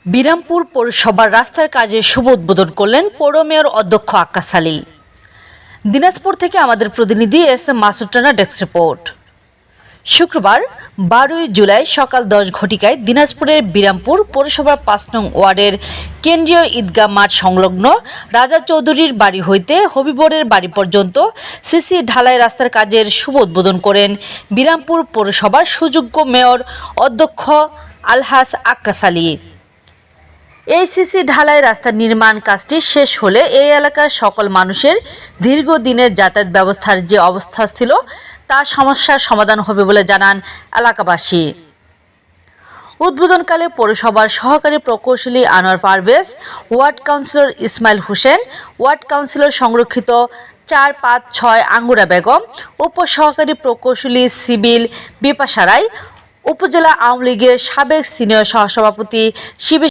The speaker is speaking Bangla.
বিরামপুর পৌরসভার রাস্তার কাজের শুভ উদ্বোধন করলেন পৌর মেয়র অধ্যক্ষ আক্কাস আলী। দিনাজপুর থেকে আমাদের প্রতিনিধি S M Masud Rana desk report. শুক্রবার 12 জুলাই সকাল 10 ঘটিকায় দিনাজপুরের বিরামপুর পৌরসভার 5 নং ওয়ার্ডের কেন্দ্রীয় ঈদগাহ মাঠ সংলগ্ন রাজা চৌধুরীর বাড়ি হইতে হবিবরের বাড়ি পর্যন্ত সিসি ঢালাই রাস্তার কাজের শুভ উদ্বোধন করেন বিরামপুর পৌরসভার সুযোগ্য মেয়র অধ্যক্ষ আলহাজ আক্কাস আলী। এই সিসি ঢালাই রাস্তার নির্মাণ কাজটি শেষ হলে এই এলাকার সকল মানুষের দীর্ঘদিনের যাতায়াত ব্যবস্থার যে অবস্থা ছিল তা সমস্যার সমাধান হবে বলে জানান এলাকাবাসী। উদ্বোধনকালে পৌরসভার সহকারী প্রকৌশলী Anwar Parvez, ward councillor Ismail Hossain, ward councillor সংরক্ষিত 4-5-6 আঙ্গুরা বেগম, উপসহকারী প্রকৌশলী সিভিল বিপাশা রায়, উপজেলা আওয়ামী লীগের সাবেক সিনিয়র সহসভাপতি শিবির